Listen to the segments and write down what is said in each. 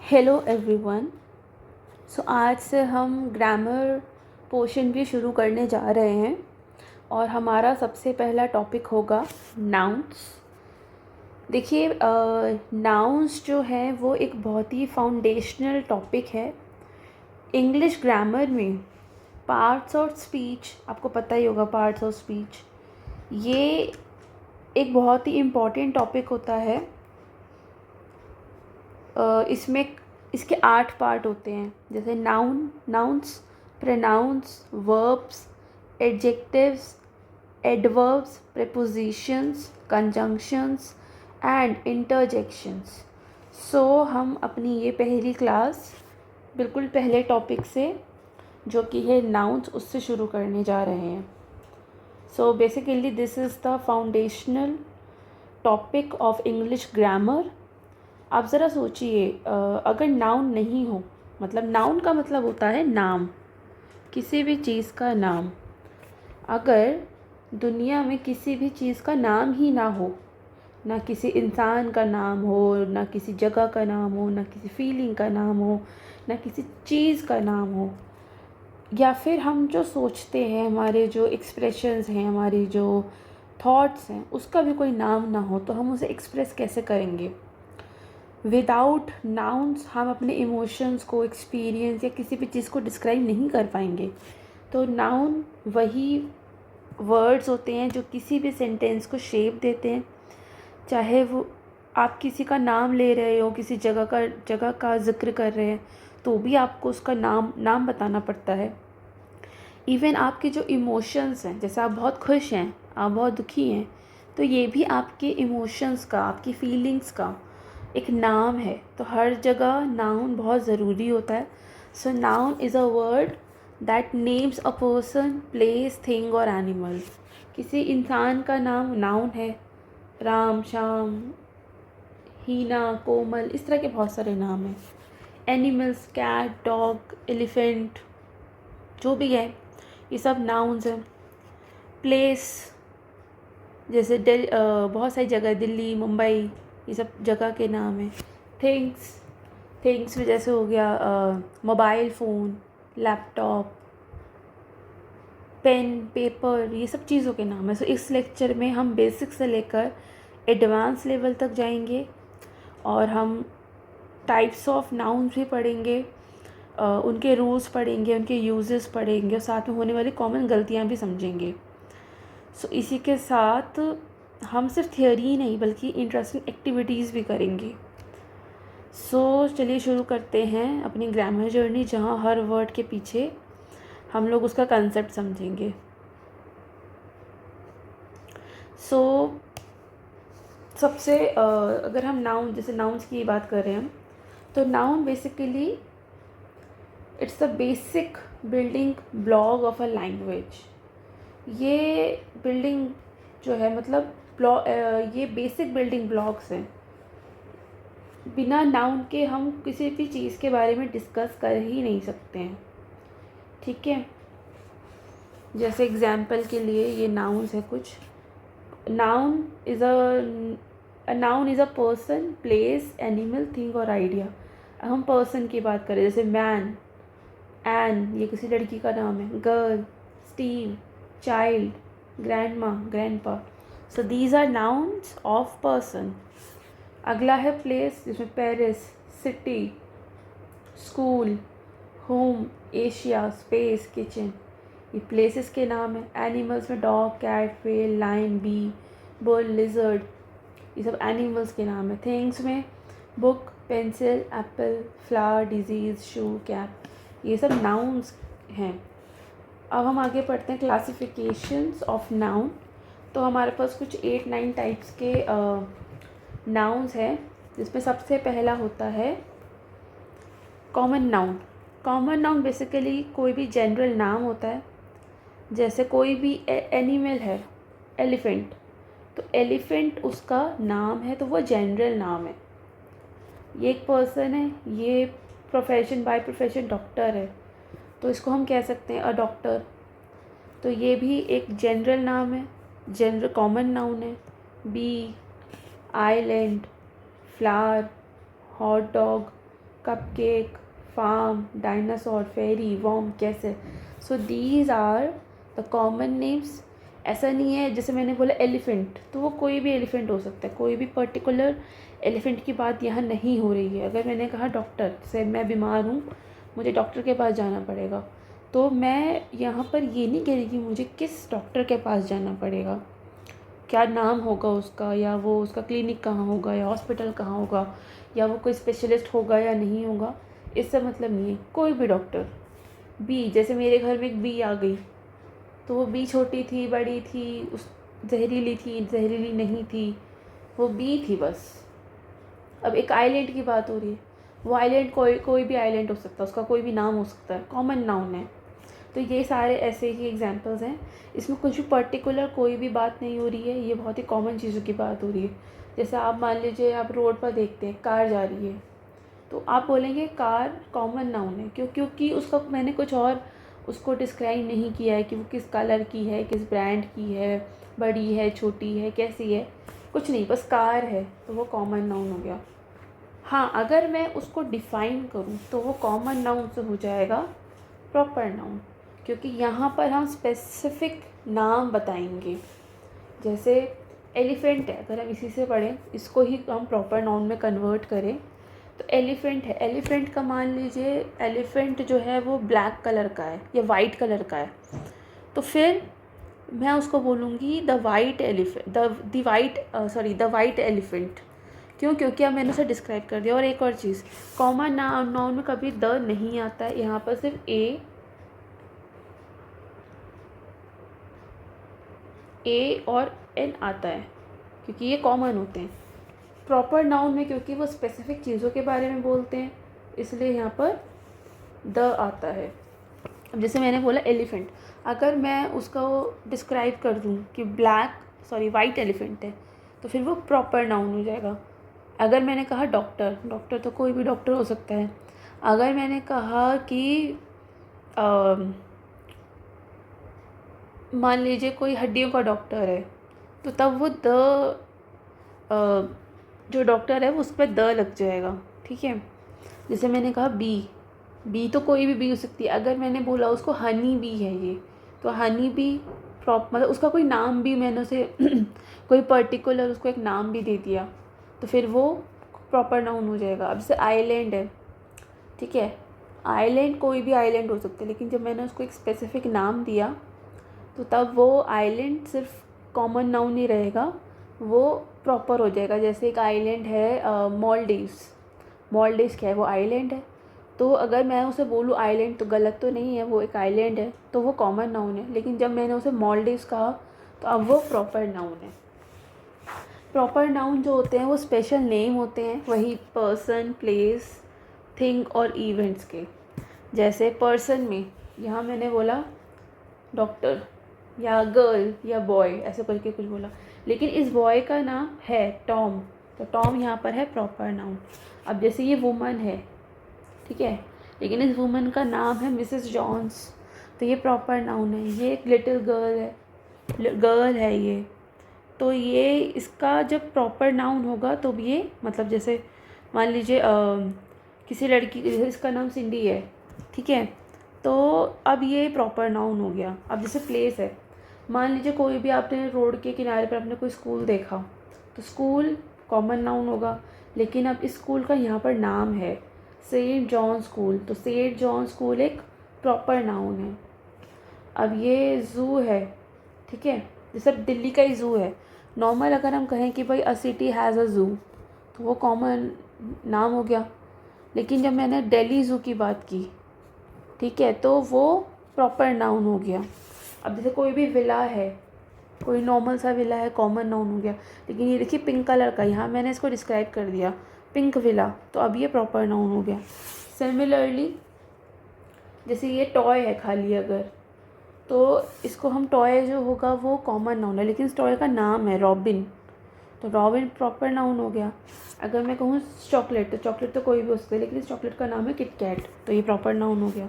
Hello everyone. आज से हम ग्रामर पोर्शन भी शुरू करने जा रहे हैं और हमारा सबसे पहला टॉपिक होगा नाउन्स। देखिए, नाउन्स जो है वो एक बहुत ही फाउंडेशनल टॉपिक है इंग्लिश ग्रामर में। पार्ट्स ऑफ स्पीच, आपको पता ही होगा पार्ट्स ऑफ स्पीच, ये एक बहुत ही इम्पॉर्टेंट टॉपिक होता है। इसमें इसके 8 पार्ट होते हैं, जैसे nouns, pronouns, verbs, adjectives, adverbs, prepositions, conjunctions and interjections. हम अपनी ये पहली क्लास बिल्कुल पहले टॉपिक से, जो कि है नाउन्स, उससे शुरू करने जा रहे हैं। Basically this is the foundational topic of English grammar. आप ज़रा सोचिए, अगर नाउन नहीं हो, मतलब नाउन का मतलब होता है नाम, किसी भी चीज़ का नाम। अगर दुनिया में किसी भी चीज़ का नाम ही ना हो, ना किसी इंसान का नाम हो, ना किसी जगह का नाम हो, ना किसी फीलिंग का नाम हो, ना किसी चीज़ का नाम हो, या फिर हम जो सोचते हैं, हमारे जो एक्सप्रेशंस हैं, हमारी जो थॉट्स हैं, उसका भी कोई नाम ना हो, तो हम उसे एक्सप्रेस कैसे करेंगे? विदाउट नाउन्स हम अपने इमोशंस को, एक्सपीरियंस या किसी भी चीज़ को डिस्क्राइब नहीं कर पाएंगे। तो नाउन वही वर्ड्स होते हैं जो किसी भी सेंटेंस को शेप देते हैं। चाहे वो आप किसी का नाम ले रहे हो, किसी जगह का ज़िक्र कर रहे हैं, तो भी आपको उसका नाम बताना पड़ता है। इवन आपके जो इमोशंस हैं, जैसे आप बहुत खुश हैं, आप बहुत दुखी हैं, तो ये भी आपके इमोशंस का, आपकी फीलिंग्स का एक नाम है। तो हर जगह नाउन बहुत ज़रूरी होता है। Noun is a word that names a person, place, thing और एनिमल। किसी इंसान का नाउन है, राम, श्याम, हीना, कोमल, इस तरह के बहुत सारे नाम हैं। एनिमल्स, कैट, डॉग, एलिफेंट, जो भी है, ये सब नाउन्स हैं। प्लेस, जैसे बहुत सारी जगह, दिल्ली, मुंबई, ये सब जगह के नाम हैं। थिंग्स में जैसे हो गया mobile phone, laptop, pen, paper, ये सब चीज़ों के नाम हैं। इस लेक्चर में हम बेसिक से लेकर एडवांस लेवल तक जाएंगे और हम टाइप्स ऑफ नाउन्स भी पढ़ेंगे, उनके रूल्स पढ़ेंगे, उनके यूजेस पढ़ेंगे और साथ में होने वाली कॉमन गलतियाँ भी समझेंगे। इसी के साथ हम सिर्फ थियोरी ही नहीं बल्कि इंटरेस्टिंग एक्टिविटीज़ भी करेंगे। चलिए शुरू करते हैं अपनी ग्रामर जर्नी, जहाँ हर वर्ड के पीछे हम लोग उसका कंसेप्ट समझेंगे। सबसे अगर हम जैसे नाउन्स की बात कर रहे हैं, तो noun basically it's the basic building block of a language. ये बिल्डिंग जो है, मतलब ये बेसिक बिल्डिंग ब्लॉक्स हैं। बिना नाउन के हम किसी भी चीज़ के बारे में डिस्कस कर ही नहीं सकते हैं, ठीक है। जैसे एग्जाम्पल के लिए ये नाउन्स है कुछ। Noun is a person, place, animal, thing और आइडिया। हम पर्सन की बात करें, जैसे मैन, एन, ये किसी लड़की का नाम है। Girl, Steve, child, grandma, grandpa. These are nouns of person. अगला है प्लेस, जिसमें Paris, city, school, home, Asia, space, kitchen, ये प्लेसेस के नाम हैं। एनिमल्स में dog, cat, whale, lion, bee, bird, lizard, ये सब एनिमल्स के नाम हैं। थिंग्स में book, pencil, apple, flower, disease, shoe, cap, ये सब नाउन्स हैं। अब हम आगे पढ़ते हैं क्लासिफिकेशंस ऑफ नाउन। तो हमारे पास कुछ 8-9 टाइप्स के नाउन्स हैं, जिसमें सबसे पहला होता है common noun. Common noun basically कोई भी जनरल नाम होता है। जैसे कोई भी एनिमल है, एलिफेंट, तो एलिफेंट उसका नाम है, तो वो जनरल नाम है। ये एक पर्सन है, ये बाय प्रोफेशन डॉक्टर है, तो इसको हम कह सकते हैं अ डॉक्टर। तो ये भी एक जनरल नाम है, जनरल कॉमन नाउन है। Bee, island, flower, hot dog, cupcake, farm, dinosaur, fairy, worm, कैसे. So these are the common names. ऐसा नहीं है जैसे मैंने बोला एलिफेंट, तो वो कोई भी एलिफेंट हो सकता है, कोई भी पर्टिकुलर एलिफेंट की बात यहाँ नहीं हो रही है. अगर मैंने कहा डॉक्टर, से मैं बीमार हूँ, मुझे डॉक्टर के पास जाना पड़ेगा, तो मैं यहाँ पर ये नहीं कह रही कि मुझे किस डॉक्टर के पास जाना पड़ेगा, क्या नाम होगा उसका, या वो उसका क्लिनिक कहाँ होगा, या हॉस्पिटल कहाँ होगा, या वो कोई स्पेशलिस्ट होगा या नहीं होगा, इससे मतलब नहीं है. कोई भी डॉक्टर. बी, जैसे मेरे घर में एक बी आ गई, तो वो बी छोटी थी, बड़ी थी, उस जहरीली थी, जहरीली नहीं थी, वो बी थी बस. अब एक आइलैंड की बात हो रही है, वो आइलैंड कोई भी आइलैंड हो सकता है, उसका कोई भी नाम हो सकता है, कॉमन नाउन है. तो ये सारे ऐसे ही एग्जांपल्स हैं. इसमें कुछ भी पर्टिकुलर कोई भी बात नहीं हो रही है, ये बहुत ही कॉमन चीज़ों की बात हो रही है. जैसे आप मान लीजिए आप रोड पर देखते हैं कार जा रही है, तो आप बोलेंगे कार कॉमन नाउन है. क्योंकि उसका मैंने कुछ और उसको डिस्क्राइब नहीं किया है कि वो किस कलर की है, किस ब्रांड की है, बड़ी है, छोटी है, कैसी है, कुछ नहीं, बस कार है, तो वो कॉमन नाउन हो गया. हाँ, अगर मैं उसको डिफ़ाइन करूँ तो वो कॉमन नाउन से हो जाएगा प्रॉपर नाउन, क्योंकि यहाँ पर हम स्पेसिफिक नाम बताएंगे. जैसे एलिफेंट है, अगर हम इसी से पढ़ें, इसको ही हम प्रॉपर नाउन में कन्वर्ट करें, तो एलिफेंट है. एलिफेंट का मान लीजिए एलिफेंट जो है वो ब्लैक कलर का है या वाइट कलर का है, तो फिर मैं उसको बोलूँगी the white elephant, the white elephant. क्यों? क्योंकि अब मैंने उसे डिस्क्राइब कर दिया. और एक और चीज़, कॉमन नाउन में कभी द नहीं आता है, यहाँ पर सिर्फ ए और एन आता है, क्योंकि ये कॉमन होते हैं. प्रॉपर नाउन में क्योंकि वो स्पेसिफिक चीज़ों के बारे में बोलते हैं, इसलिए यहाँ पर द आता है. अब जैसे मैंने बोला एलिफेंट, अगर मैं उसका डिस्क्राइब कर दूँ कि वाइट एलिफेंट है, तो फिर वो प्रॉपर नाउन हो जाएगा. अगर मैंने कहा डॉक्टर तो कोई भी डॉक्टर हो सकता है. अगर मैंने कहा कि मान लीजिए कोई हड्डियों का डॉक्टर है, तो तब वो जो डॉक्टर है वो उस पर द लग जाएगा. ठीक है. जैसे मैंने कहा बी तो कोई भी बी हो सकती है. अगर मैंने बोला उसको हनी बी है ये, तो हनी बी मतलब उसका कोई नाम भी मैंने उसे कोई पर्टिकुलर उसको एक नाम भी दे दिया, तो फिर वो प्रॉपर नाउन हो जाएगा. अब जैसे आइलैंड है, ठीक है, आइलैंड कोई भी आइलैंड हो सकते हैं, लेकिन जब मैंने उसको एक स्पेसिफिक नाम दिया, तो तब वो आइलैंड सिर्फ कॉमन नाउन ही रहेगा, वो प्रॉपर हो जाएगा. जैसे एक आइलैंड है मॉलडीव्स क्या है, वो आइलैंड है. तो अगर मैं उसे बोलूँ आइलैंड, तो गलत तो नहीं है, वो एक आइलैंड है, तो वो कॉमन नाउन है. लेकिन जब मैंने उसे मॉलडीव्स कहा, तो अब वो प्रॉपर नाउन है. प्रॉपर नाउन जो होते हैं वो स्पेशल नेम होते हैं, वही पर्सन, प्लेस, थिंग और इवेंट्स के. जैसे पर्सन में यहाँ मैंने बोला डॉक्टर, या गर्ल, या बॉय, ऐसे करके कुछ बोला, लेकिन इस बॉय का नाम है टॉम, तो टॉम यहाँ पर है प्रॉपर नाउन. अब जैसे ये वुमन है, ठीक है, लेकिन इस वुमन का नाम है मिसेस जॉन्स, तो ये प्रॉपर नाउन है. ये एक लिटिल गर्ल है ये, तो ये इसका जब प्रॉपर नाउन होगा तो ये मतलब जैसे मान लीजिए किसी लड़की, इसका नाम सिंडी है, ठीक है, तो अब ये प्रॉपर नाउन हो गया. अब जैसे प्लेस है, मान लीजिए कोई भी आपने रोड के किनारे पर आपने कोई स्कूल देखा, तो स्कूल कॉमन नाउन होगा, लेकिन अब इस स्कूल का यहाँ पर नाम है सेंट जॉन स्कूल, तो सेंट जॉन स्कूल एक प्रॉपर नाउन है. अब ये ज़ू है, ठीक है, जैसे दिल्ली का ही ज़ू है. नॉर्मल अगर हम कहें कि भाई अ सिटी हैज़ अ ज़ू, तो वो कॉमन नाम हो गया. लेकिन जब मैंने दिल्ली ज़ू की बात की, ठीक है, तो वो प्रॉपर नाउन हो गया. अब जैसे कोई भी विला है, कोई नॉर्मल सा विला है, कॉमन नाउन हो गया. लेकिन ये देखिए पिंक कलर का, यहाँ मैंने इसको डिस्क्राइब कर दिया पिंक विला, तो अब ये प्रॉपर नाउन हो गया. सिमिलरली जैसे ये टॉय है खाली, अगर तो इसको हम टॉय जो होगा वो कॉमन नाउन है, लेकिन इस टॉय का नाम है रॉबिन, तो रॉबिन प्रॉपर नाउन हो गया. अगर मैं कहूँ चॉकलेट, तो चॉकलेट तो कोई भी हो सकता है, लेकिन इस चॉकलेट का नाम है किट कैट, तो ये प्रॉपर नाउन हो गया.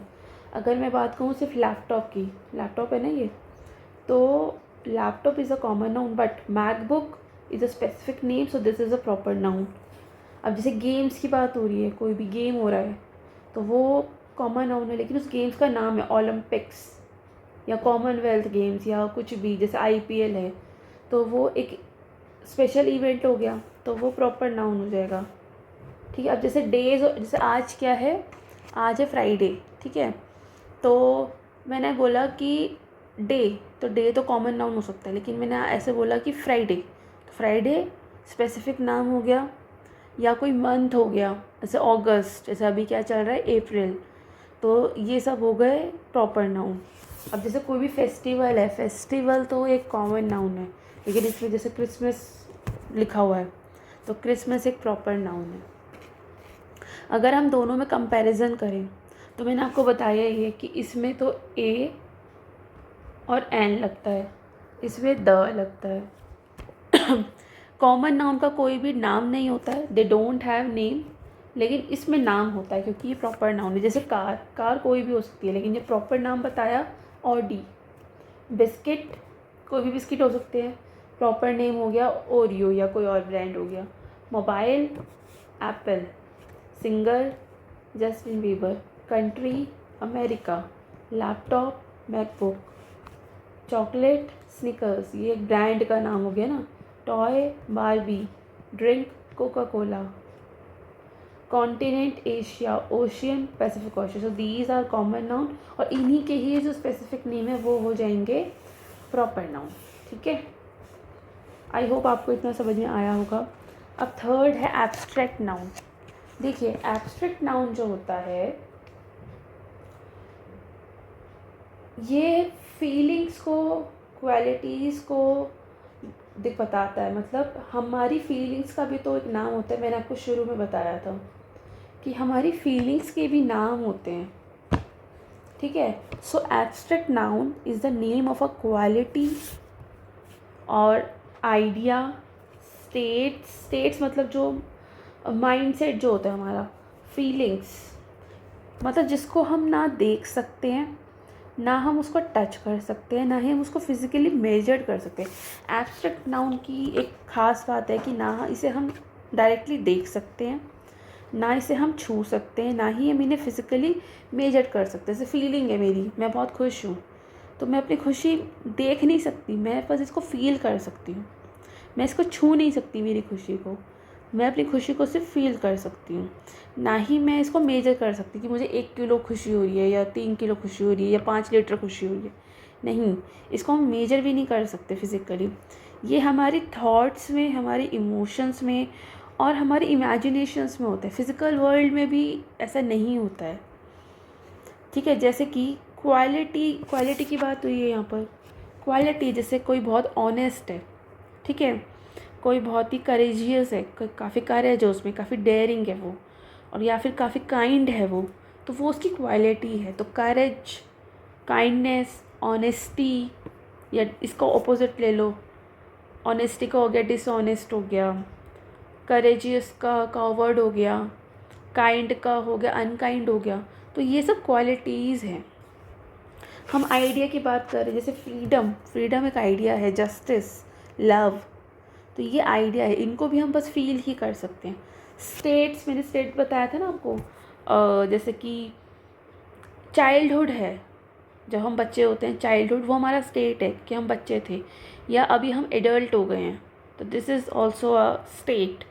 अगर मैं बात कहूँ सिर्फ लैपटॉप की, लैपटॉप है ना ये, तो laptop is a common noun, but MacBook is a specific name, so this is a proper noun. अब जैसे गेम्स की बात हो रही है, कोई भी गेम हो रहा है तो वो कॉमन नाउन है, लेकिन उस गेम्स का नाम है ओलंपिक्स या कॉमनवेल्थ गेम्स या कुछ भी, जैसे IPL है तो वो एक स्पेशल इवेंट हो गया, तो वो प्रॉपर नाउन हो जाएगा। ठीक है। अब जैसे डेज, जैसे आज क्या है, आज है फ्राइडे, ठीक है, तो मैंने बोला कि डे, तो डे तो कॉमन नाउन हो सकता है, लेकिन मैंने ऐसे बोला कि फ्राइडे, तो फ्राइडे स्पेसिफिक नाम हो गया। या कोई मंथ हो गया, जैसे अगस्त, जैसे अभी क्या चल रहा है अप्रैल, तो ये सब हो गए प्रॉपर नाउन। अब जैसे कोई भी फेस्टिवल है, फेस्टिवल तो एक कॉमन नाउन है, लेकिन इसमें जैसे क्रिसमस लिखा हुआ है तो क्रिसमस एक प्रॉपर नाउन है। अगर हम दोनों में कंपैरिजन करें तो मैंने आपको बताया ही है कि इसमें तो ए और एन लगता है, इसमें द लगता है। कॉमन नाउन का कोई भी नाम नहीं होता है, दे डोंट हैव नेम, लेकिन इसमें नाम होता है क्योंकि ये प्रॉपर नाउन है। जैसे कार, कार कोई भी हो सकती है, लेकिन ये प्रॉपर नाम बताया ऑडी। बिस्किट, कोई भी बिस्किट हो सकते हैं, प्रॉपर नेम हो गया ओरियो या कोई और ब्रांड हो गया। Mobile, Apple. Singer, Justin Bieber. Country, America. Laptop, MacBook. Chocolate, Snickers, ये एक ब्रांड का नाम हो गया ना। Toy, Barbie. Drink, Coca Cola. Continent, Asia. Ocean, Pacific Ocean. So these are common noun, और इन्हीं के ही जो स्पेसिफिक नेम है वो हो जाएंगे प्रॉपर नाउन। ठीक है, आई होप आपको इतना समझ में आया होगा। अब थर्ड है एब्स्ट्रैक्ट नाउन। देखिए एब्स्ट्रैक्ट नाउन जो होता है ये फीलिंग्स को, क्वालिटीज़ को बताता है। मतलब हमारी फीलिंग्स का भी तो एक नाम होता है, मैंने आपको शुरू में बताया था कि हमारी फीलिंग्स के भी नाम होते हैं। ठीक है, so abstract noun is the name of a quality or idea. States मतलब जो माइंडसेट जो होता है हमारा, फीलिंग्स, मतलब जिसको हम ना देख सकते हैं, ना हम उसको टच कर सकते हैं, ना ही हम उसको फिज़िकली मेजर कर सकते हैं। एब्स्ट्रैक्ट नाउन की एक ख़ास बात है कि ना इसे हम डायरेक्टली देख सकते हैं, ना इसे हम छू सकते हैं, ना ही हम इन्हें फिज़िकली मेजर कर सकते हैं। जैसे फीलिंग है मेरी, मैं बहुत खुश हूँ, तो मैं अपनी खुशी देख नहीं सकती, मैं बस इसको फ़ील कर सकती हूँ। मैं इसको छू नहीं सकती मेरी खुशी को, मैं अपनी खुशी को सिर्फ फील कर सकती हूँ। ना ही मैं इसको मेजर कर सकती कि मुझे 1 किलो खुशी हो रही है या 3 किलो खुशी हो रही है या 5 लीटर खुशी हो रही है। नहीं, इसको हम मेजर भी नहीं कर सकते फिज़िकली। ये हमारी थॉट्स में, हमारे इमोशंस में और हमारी इमेजिनेशंस में होता है। फ़िज़िकल वर्ल्ड में भी ऐसा नहीं होता है। ठीक है, जैसे कि क्वालिटी की बात हुई है यहाँ पर। क्वालिटी जैसे कोई बहुत ऑनेस्ट है, ठीक है, कोई बहुत ही करेजियस है, काफ़ी करेज है उसमें, काफ़ी डेयरिंग है वो, और या फिर काफ़ी काइंड है वो, तो वो उसकी क्वालिटी है। तो करेज, काइंडनेस, ऑनेस्टी, या इसका ऑपोजिट ले लो, ऑनेस्टी का हो गया डिसऑनेस्ट हो गया, करेजियस का कॉवर्ड हो गया, काइंड का हो गया अनकाइंड हो गया। तो ये सब क्वालिटीज़ हैं। हम आइडिया की बात कर रहे हैं, जैसे फ्रीडम एक आइडिया है, जस्टिस, लव, तो ये आइडिया है, इनको भी हम बस फील ही कर सकते हैं। स्टेट्स, मैंने स्टेट बताया था ना आपको, जैसे कि चाइल्डहुड है, जब हम बच्चे होते हैं, चाइल्डहुड वो हमारा स्टेट है कि हम बच्चे थे, या अभी हम एडल्ट हो गए हैं, तो this is also a state.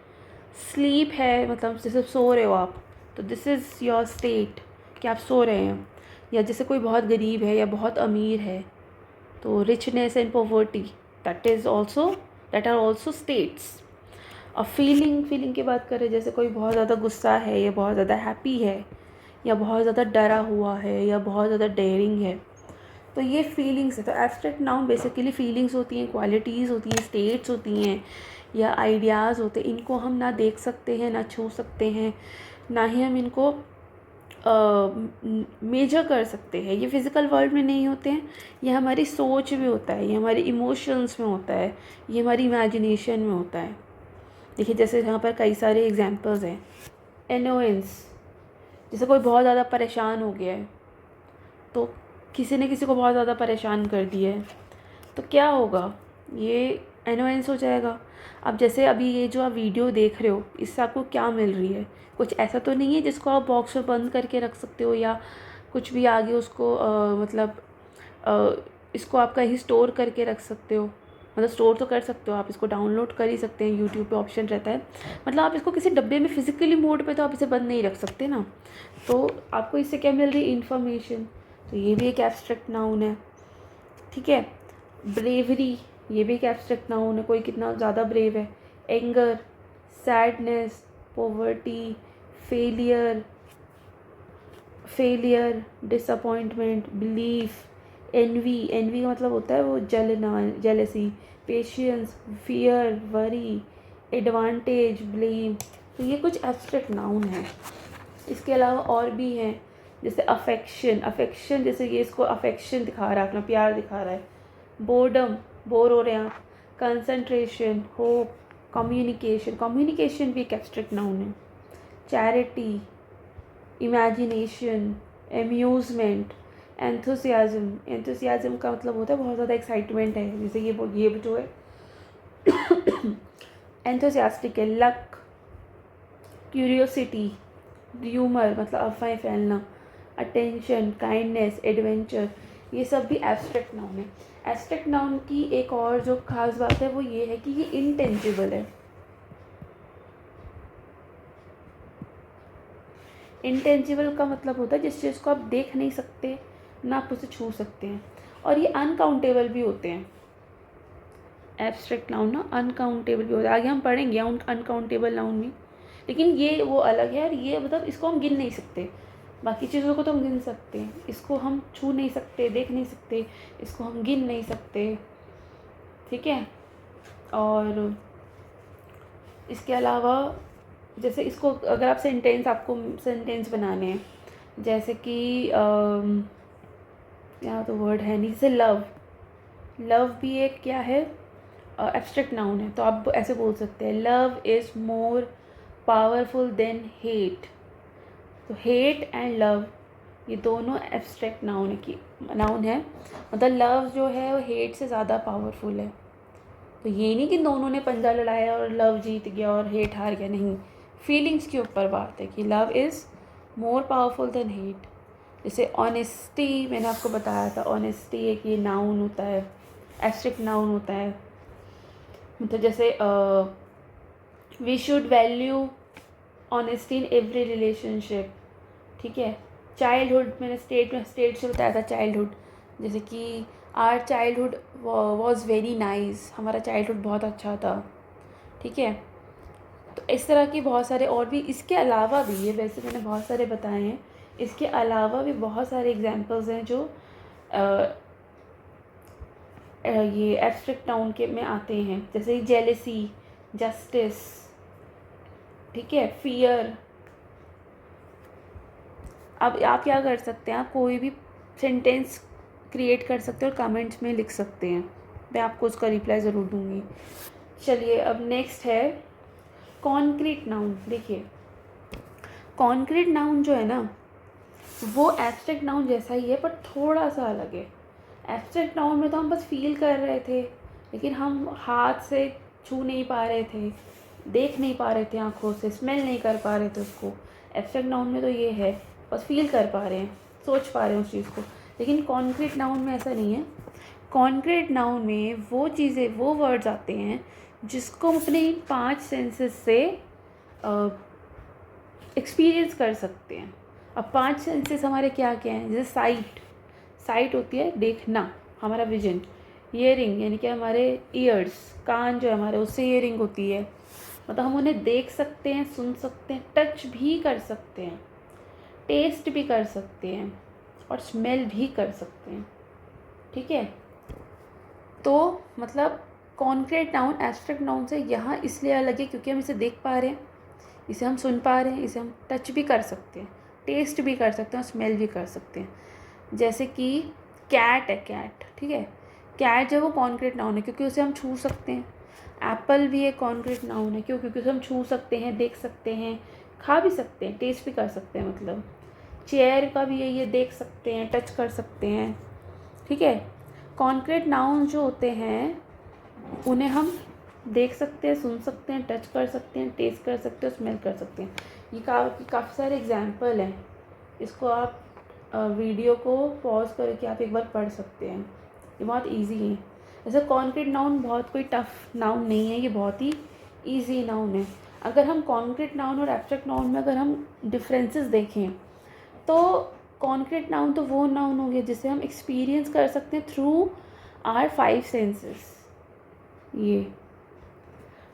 Sleep है, मतलब जैसे सो रहे हो आप, तो दिस इज़ योर स्टेट कि आप सो रहे हैं। या जैसे कोई बहुत गरीब है या बहुत अमीर है, तो richness and poverty, that are also states. और फीलिंग की बात करें, जैसे कोई बहुत ज़्यादा गुस्सा है या बहुत ज़्यादा हैप्पी है या बहुत ज़्यादा डरा हुआ है या बहुत ज़्यादा डेयरिंग है, तो ये फीलिंग्स है। तो एब्स्ट्रैक्ट नाउन बेसिकली फीलिंग्स होती हैं, क्वालिटीज़ होती हैं, स्टेट्स होती हैं या आइडियाज़ होते हैं। इनको हम ना देख सकते हैं, ना छू सकते हैं, ना ही हम इनको मेजर कर सकते हैं। ये फिज़िकल वर्ल्ड में नहीं होते हैं, ये हमारी सोच में होता है, ये हमारे इमोशंस में होता है, ये हमारी इमेजिनेशन में होता है। देखिए जैसे यहाँ पर कई सारे एग्जांपल्स हैं। एनोयंस, जैसे कोई बहुत ज़्यादा परेशान हो गया है, तो किसी ने किसी को बहुत ज़्यादा परेशान कर दिया है, तो क्या होगा, ये एनोयंस हो जाएगा। अब जैसे अभी ये जो आप वीडियो देख रहे हो, इससे आपको क्या मिल रही है? कुछ ऐसा तो नहीं है जिसको आप बॉक्स में बंद करके रख सकते हो, या कुछ भी आगे उसको मतलब इसको आप कहीं स्टोर करके रख सकते हो। मतलब स्टोर तो कर सकते हो आप, इसको डाउनलोड कर ही सकते हैं, यूट्यूब पे ऑप्शन रहता है। मतलब आप इसको किसी डब्बे में फिजिकली मोड पे तो आप इसे बंद नहीं रख सकते ना। तो आपको इससे क्या मिल रही है? इन्फॉर्मेशन। तो ये भी एक एब्स्ट्रैक्ट नाउन है, ठीक है। ब्रेवरी, ये भी एक एब्स्ट्रैक्ट नाउन है, कोई कितना ज़्यादा ब्रेव है। Anger, sadness, poverty, failure, disappointment, belief, envy. Envy का मतलब होता है वो जलना, jealousy. Patience, fear, worry, advantage, blame. तो ये कुछ एब्स्ट्रैक्ट नाउन है। इसके अलावा और भी हैं, जैसे अफेक्शन। अफेक्शन जैसे ये इसको अफेक्शन दिखा रहा है, अपना प्यार दिखा रहा है। बोर्डम, बोर हो रहे हैं आप। Concentration, hope, communication. कम्युनिकेशन भी एक एब्स्ट्रैक्ट नाउन है। Charity, imagination, amusement, enthusiasm. Enthusiasm का मतलब होता है बहुत ज़्यादा एक्साइटमेंट है, जैसे ये जो है एंथुसियास्टिक है। लक, क्यूरियोसिटी, ह्यूमर मतलब अफवाहें फैलना। Attention, kindness, adventure. ये सब भी एब्स्ट्रैक्ट नाउन है। एब्स्ट्रैक्ट नाउन की एक और जो खास बात है वो ये है कि ये इनटेंजिबल है। इंटेंजिबल का मतलब होता है जिस चीज़ को आप देख नहीं सकते, ना आप उसे छू सकते हैं। और ये अनकाउंटेबल भी होते हैं। एब्स्ट्रैक्ट नाउन ना अनकाउंटेबल भी होता है, आगे हम पढ़ेंगे अनकाउंटेबल नाउन भी। लेकिन ये वो अलग है, और ये मतलब इसको हम गिन नहीं सकते। बाकी चीज़ों को तो हम गिन सकते हैं, इसको हम छू नहीं सकते, देख नहीं सकते, इसको हम गिन नहीं सकते, ठीक है। और इसके अलावा जैसे इसको अगर आप आपको सेंटेंस बनाने हैं, जैसे कि यहाँ तो वर्ड है नहीं, जैसे लव। लव भी एक क्या है? एब्स्ट्रैक्ट नाउन है। तो आप ऐसे बोल सकते हैं, love is more powerful than hate. तो हेट एंड लव ये दोनों एब्स्ट्रैक्ट नाउन है। मतलब लव जो है वो हेट से ज़्यादा पावरफुल है। तो ये नहीं कि दोनों ने पंजा लड़ाया और लव जीत गया और हेट हार गया, नहीं। फीलिंग्स के ऊपर बात है कि love is more powerful than hate. जैसे ऑनेस्टी, मैंने आपको बताया था, ऑनेस्टी एक ये नाउन होता है, एब्स्ट्रैक्ट नाउन होता है। मतलब जैसे we should value honesty in every relationship, ठीक है। चाइल्डहुड, मैंने स्टेट से बताया था चाइल्डहुड, जैसे कि our childhood was very nice, हमारा चाइल्डहुड बहुत अच्छा था, ठीक है। तो इस तरह की बहुत सारे और भी इसके अलावा भी है, वैसे मैंने बहुत सारे बताए हैं, इसके अलावा भी बहुत सारे एग्जांपल्स हैं जो ये एब्स्ट्रैक्ट नाउन के में आते हैं, जैसे जेलेसी, जस्टिस, ठीक है, फियर। अब आप क्या कर सकते हैं, आप कोई भी सेंटेंस क्रिएट कर सकते हैं और कमेंट्स में लिख सकते हैं, मैं आपको उसका रिप्लाई ज़रूर दूंगी। चलिए अब नेक्स्ट है कॉन्क्रीट नाउन। देखिए कॉन्क्रीट नाउन जो है ना वो एब्स्ट्रैक्ट नाउन जैसा ही है पर थोड़ा सा अलग है। एब्स्ट्रैक्ट नाउन में तो हम बस फील कर रहे थे, लेकिन हम हाथ से छू नहीं पा रहे थे, देख नहीं पा रहे थे, आँखों से स्मेल नहीं कर पा रहे थे उसको। एब्स्ट्रैक्ट नाउन में तो ये है बस फील कर पा रहे हैं, सोच पा रहे हैं उस चीज़ को। लेकिन कॉन्क्रीट नाउन में ऐसा नहीं है। कॉन्क्रीट नाउन में वो चीज़ें, वो वर्ड्स आते हैं जिसको हम अपने इन 5 सेंसेस से एक्सपीरियंस कर सकते हैं। अब 5 सेंसेस हमारे क्या क्या हैं? जैसे साइट, साइट होती है देखना, हमारा विजन। ईयरिंग यानी कि हमारे ईयर्स, कान जो है हमारे, उससे ईयरिंग होती है, मतलब हम उन्हें देख सकते हैं, सुन सकते हैं, टच भी कर सकते हैं, टेस्ट भी कर सकते हैं और स्मेल भी कर सकते हैं, ठीक है। तो मतलब कॉन्क्रीट नाउन एब्स्ट्रैक्ट नाउन से यहाँ इसलिए अलग है क्योंकि हम इसे देख पा रहे हैं, इसे हम सुन पा रहे हैं, इसे हम टच भी कर सकते हैं, टेस्ट भी कर सकते हैं और स्मेल भी कर सकते हैं। जैसे कि कैट है, कैट, ठीक है। कैट जो है वो कॉन्क्रीट नाउन है क्योंकि उसे हम छू सकते हैं। एप्पल भी एक कॉन्क्रीट नाउन है क्यों? क्योंकि उसे हम छू सकते हैं, देख सकते हैं, खा भी सकते हैं, टेस्ट भी कर सकते हैं। मतलब चेयर का भी ये देख सकते हैं, टच कर सकते हैं, ठीक है। कॉन्क्रीट नाउन जो होते हैं उन्हें हम देख सकते हैं, सुन सकते हैं, टच कर सकते हैं, टेस्ट कर सकते हैं, स्मेल कर सकते हैं। ये काफ़ी सारे एग्जाम्पल हैं। इसको आप वीडियो को पॉज करके आप एक बार पढ़ सकते हैं। ये बहुत इजी है। जैसे कॉन्क्रीट नाउन बहुत कोई टफ नाउन नहीं है, ये बहुत ही इजी नाउन है। अगर हम कॉन्क्रीट नाउन और एब्स्ट्रैक्ट नाउन में अगर हम डिफरेंसेस देखें तो कॉन्क्रीट नाउन तो वो नाउन हो गया जिसे हम एक्सपीरियंस कर सकते हैं थ्रू आवर 5 सेंसेस, ये।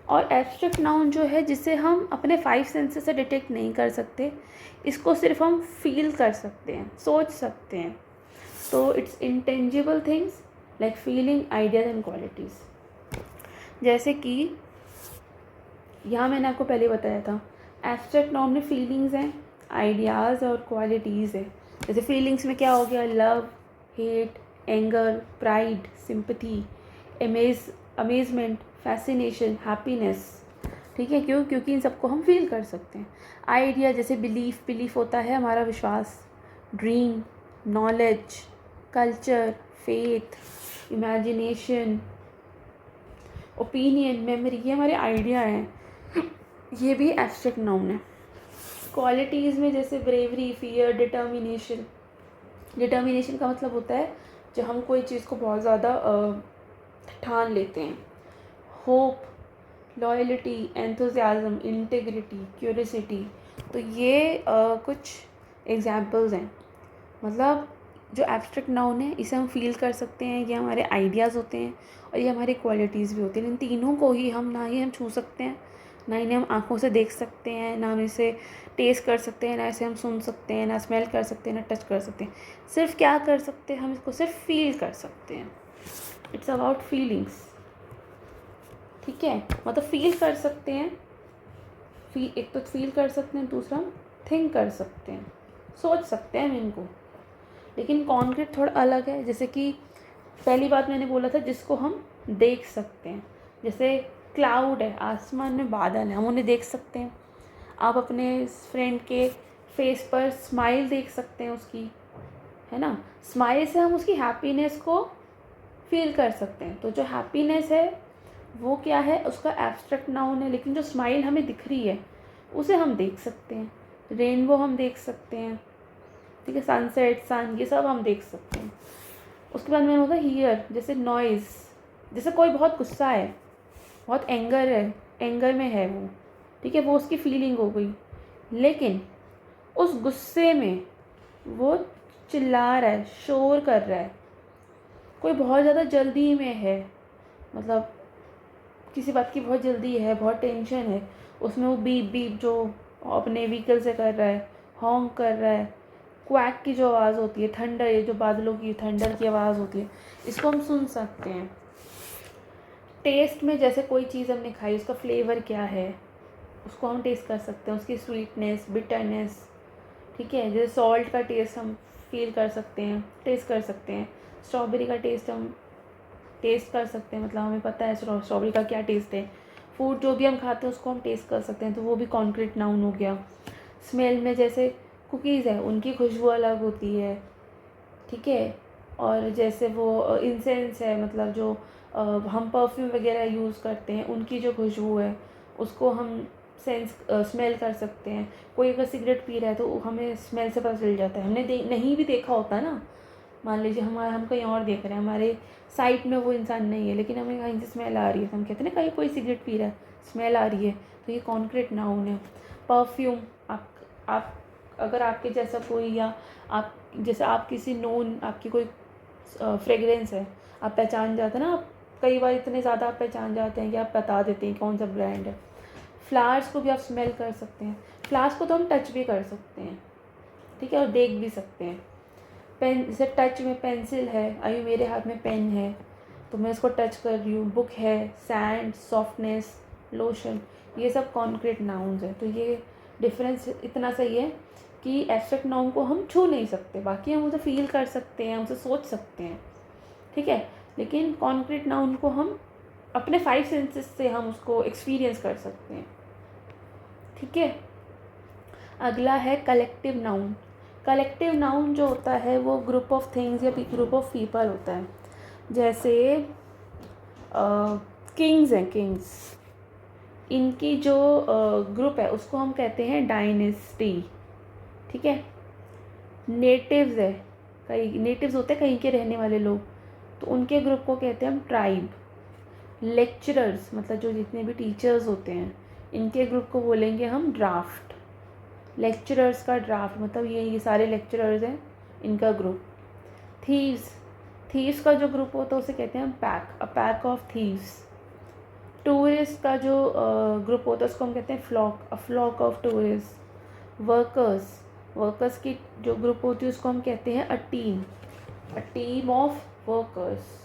और एब्स्ट्रैक्ट नाउन जो है जिसे हम अपने 5 सेंसेस से डिटेक्ट नहीं कर सकते, इसको सिर्फ हम फील कर सकते हैं, सोच सकते हैं। तो it's intangible things like feeling, ideas and qualities. जैसे कि यहाँ मैंने आपको पहले बताया था, एब्स्ट्रैक्ट नाउन में फीलिंग्स हैं, आइडियाज़ और क्वालिटीज़ है। जैसे फीलिंग्स में क्या हो गया, love, hate, anger, pride, sympathy, amazement, fascination, happiness. ठीक है, क्योंकि इन सबको हम फील कर सकते हैं। आइडिया जैसे बिलीफ होता है हमारा विश्वास, dream, knowledge, culture, faith, imagination, opinion, memory, ये हमारे आइडिया हैं, ये भी एब्स्ट्रैक्ट नाउन है। क्वालिटीज़ में जैसे ब्रेवरी, फियर, डिटर्मिनेशन। डिटर्मिनेशन का मतलब होता है जब हम कोई चीज़ को बहुत ज़्यादा ठान लेते हैं। Hope, loyalty, enthusiasm, integrity, curiosity. तो ये कुछ एग्जाम्पल्स हैं। मतलब जो एब्स्ट्रैक्ट नाउन है इसे हम फील कर सकते हैं, ये हमारे आइडियाज़ होते हैं और ये हमारी क्वालिटीज़ भी होती हैं। इन तीनों को ही हम ना ही हम छू सकते हैं, ना इन्हें हम आँखों से देख सकते हैं, ना हम इसे टेस्ट कर सकते हैं, ना इसे हम सुन सकते हैं, ना स्मेल कर सकते हैं, ना टच कर सकते हैं। सिर्फ क्या कर सकते हैं, हम इसको सिर्फ फील कर सकते हैं। It's about feelings. ठीक है, मतलब फील कर सकते हैं, एक तो फील कर सकते हैं, दूसरा हम थिंक कर सकते हैं, सोच सकते हैं हम इनको। लेकिन कॉन्क्रीट थोड़ा अलग है। जैसे कि पहली बात मैंने बोला था जिसको हम देख सकते हैं, जैसे क्लाउड है, आसमान में बादल है, हम उन्हें देख सकते हैं। आप अपने फ्रेंड के फेस पर स्माइल देख सकते हैं उसकी, है ना। स्माइल से हम उसकी हैप्पीनेस को फील कर सकते हैं। तो जो हैप्पीनेस है वो क्या है, उसका एब्स्ट्रैक्ट नाउन है। लेकिन जो स्माइल हमें दिख रही है उसे हम देख सकते हैं। रेनबो हम देख सकते हैं, ठीक है, सनसेट, सन, ये सब हम देख सकते हैं। उसके बाद मैंने बोला हियर, जैसे नॉइज़, जैसे कोई बहुत गुस्सा है, बहुत एंगर है, एंगर में है वो, ठीक है, वो उसकी फीलिंग हो गई। लेकिन उस गुस्से में वो चिल्ला रहा है, शोर कर रहा है। कोई बहुत ज़्यादा जल्दी में है, मतलब किसी बात की बहुत जल्दी है, बहुत टेंशन है, उसमें वो बीप बीप जो अपने व्हीकल से कर रहा है, हॉन्क कर रहा है, क्वैक की जो आवाज़ होती है, थंडर, ये जो बादलों की थंडर की आवाज़ होती है, इसको हम सुन सकते हैं। टेस्ट में जैसे कोई चीज़ हमने खाई, उसका फ्लेवर क्या है उसको हम टेस्ट कर सकते हैं, उसकी स्वीटनेस, बिटरनेस, ठीक है। जैसे सॉल्ट का टेस्ट हम फील कर सकते हैं, टेस्ट कर सकते हैं। स्ट्रॉबेरी का टेस्ट हम टेस्ट कर सकते हैं, मतलब हमें पता है स्ट्रॉबेरी का क्या टेस्ट है। फूड जो भी हम खाते हैं उसको हम टेस्ट कर सकते हैं, तो वो भी कॉन्क्रीट नाउन हो गया। स्मेल में जैसे कुकीज़ है, उनकी खुशबू अलग होती है, ठीक है। और जैसे वो इंसेंस है, मतलब जो हम परफ्यूम वगैरह यूज़ करते हैं, उनकी जो खुशबू है उसको हम स्मेल कर सकते हैं। कोई अगर सिगरेट पी रहा है तो हमें स्मेल से पता चल जाता है। हमने नहीं भी देखा होता ना, मान लीजिए हम कहीं और देख रहे हैं, हमारे साइट में वो इंसान नहीं है, लेकिन हमें कहीं से स्मेल आ रही है, तो हम कहते हैं ना कहीं कोई सिगरेट पी रहा है, स्मेल आ रही है, तो ये कॉन्क्रीट नाउन है। परफ्यूम, आप अगर आपके जैसा कोई, या आप जैसे आप किसी नोन, आपकी कोई फ्रेगरेंस है, आप पहचान जाते हैं ना, आप कई बार इतने ज़्यादा आप पहचान जाते हैं कि आप बता देते हैं कौन सा ब्रांड है। फ्लावर्स को भी आप स्मेल कर सकते हैं। फ्लावर्स को तो हम टच भी कर सकते हैं, ठीक है, और देख भी सकते हैं। पेन, जैसे टच में पेंसिल है, अभी मेरे हाथ में पेन है तो मैं इसको टच कर रही हूँ। बुक है, सैंड, सॉफ्टनेस, लोशन, ये सब कॉन्क्रीट नाउन्स है। तो ये डिफरेंस इतना सही है कि एब्स्ट्रैक्ट नाउन को हम छू नहीं सकते, बाकी हम उसे फील कर सकते हैं, उसे सोच सकते हैं, ठीक है। लेकिन कॉन्क्रीट नाउन को हम अपने 5 सेंसेस से हम उसको एक्सपीरियंस कर सकते हैं, ठीक है। अगला है कलेक्टिव नाउन। कलेक्टिव नाउन जो होता है वो ग्रुप ऑफ थिंग्स या ग्रुप ऑफ पीपल होता है। जैसे किंग्स हैं, किंग्स। इनकी जो ग्रुप है उसको हम कहते हैं डायनेस्टी, ठीक है। नेटिव्स है, कई नेटिव्स होते हैं कहीं के रहने वाले लोग, तो उनके ग्रुप को कहते हैं हम ट्राइब। लेक्चरर्स मतलब जो जितने भी टीचर्स होते हैं, इनके ग्रुप को बोलेंगे हम ड्राफ्ट। लेक्चरर्स का ड्राफ्ट मतलब ये सारे लेक्चरर्स हैं, इनका ग्रुप। थीव्स, थीव्स का जो ग्रुप होता है उसे कहते हैं हम pack, a pack of thieves. Tourist का जो ग्रुप होता है उसको हम कहते हैं flock, a flock of tourist. Workers, workers की जो ग्रुप होती है उसको हम कहते हैं अ टीम ऑफ वर्कर्स।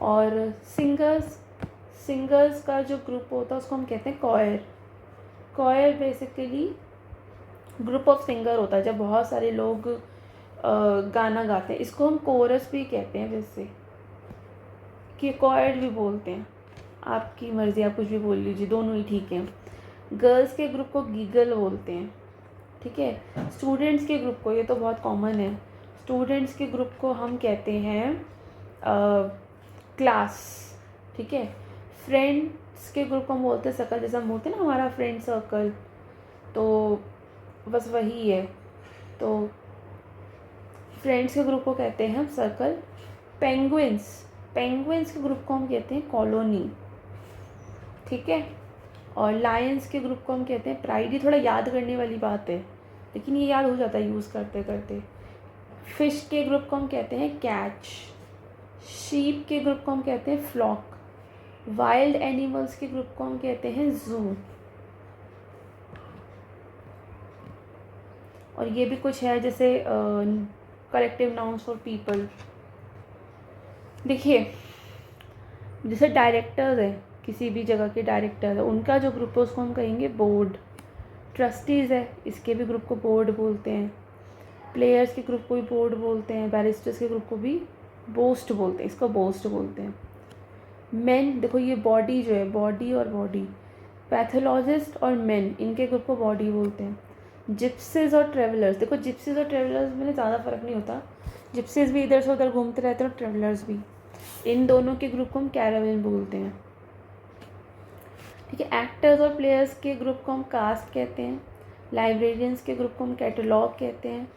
और सिंगर्स, सिंगर्स का जो ग्रुप होता है उसको हम कहते हैं choir. Choir basically group of singer होता है जब बहुत सारे लोग गाना गाते हैं, इसको हम कोरस भी कहते हैं वैसे, कि कॉयर भी बोलते हैं। आपकी मर्ज़ी, आप कुछ भी बोल लीजिए, दोनों ही ठीक हैं। गर्ल्स के ग्रुप को गीगल बोलते हैं, ठीक है। स्टूडेंट्स के ग्रुप को, ये तो बहुत कॉमन है, स्टूडेंट्स के ग्रुप को हम कहते हैं क्लास, ठीक है। फ्रेंड्स के ग्रुप को हम बोलते हैं सर्कल, जैसा हम बोलते हैं ना हमारा फ्रेंड सर्कल, तो बस वही है। तो फ्रेंड्स के ग्रुप को कहते हैं हम सर्कल। पेंगुइन्स, पेंगुइन्स के ग्रुप को हम कहते हैं कॉलोनी, ठीक है। और लायंस के ग्रुप को हम कहते हैं प्राइड। ये थोड़ा याद करने वाली बात है, लेकिन ये याद हो जाता है यूज़ करते करते। फिश के ग्रुप को हम कहते हैं कैच। शीप के ग्रुप को हम कहते हैं फ्लॉक। वाइल्ड एनिमल्स के ग्रुप को हम कहते हैं जू। और ये भी कुछ है जैसे कलेक्टिव नाउन्स फॉर पीपल। देखिए, जैसे डायरेक्टर्स है, किसी भी जगह के डायरेक्टर है, उनका जो ग्रुप है उसको हम कहेंगे बोर्ड। ट्रस्टीज़ है, इसके भी ग्रुप को बोर्ड बोलते हैं। प्लेयर्स के ग्रुप को भी बोर्ड बोलते हैं। बैरिस्टर्स के ग्रुप को भी बोस्ट बोलते हैं, इसको बोस्ट बोलते हैं। मेन, देखो ये बॉडी जो है, बॉडी और बॉडी, पैथोलॉजिस्ट और मेन, इनके ग्रुप को बॉडी बोलते हैं। जिप्सीज और ट्रेवलर्स, देखो जिप्सीज और ट्रेवलर्स में ज़्यादा फ़र्क नहीं होता, जिप्सीज भी इधर से उधर घूमते रहते हैं और ट्रेवलर्स भी। इन दोनों के ग्रुप को हम कैरावेन बोलते हैं, ठीक है। एक्टर्स और प्लेयर्स के ग्रुप को हम कास्ट कहते हैं। लाइब्रेरियंस के ग्रुप को हम कैटलॉग कहते हैं।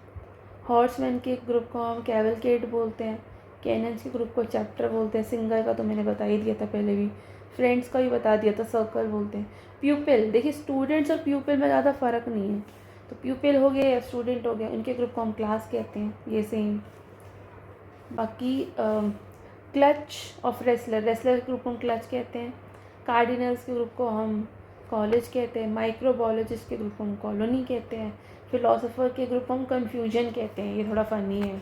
हॉर्समैन के ग्रुप को हम कैवलकेड बोलते हैं। कैनन्स के ग्रुप को चैप्टर बोलते हैं। सिंगर का तो मैंने बता ही दिया था पहले भी। फ्रेंड्स का भी बता दिया था, सर्कल बोलते हैं। प्यूपिल, देखिए स्टूडेंट्स और प्यूपिल में ज़्यादा फ़र्क नहीं है, तो प्यूपिल हो गया या स्टूडेंट हो गया, इनके ग्रुप को हम क्लास कहते हैं, ये सेम। बाकी क्लच ऑफ रेसलर, रेसलर के ग्रुप को हम क्लच कहते हैं। कार्डिनल्स के ग्रुप को हम कॉलेज कहते हैं। माइक्रोबायोलॉजिस्ट के ग्रुप को हम कॉलोनी कहते हैं। फिलोसोफर के ग्रुप को हम कन्फ्यूजन कहते हैं, ये थोड़ा फनी है।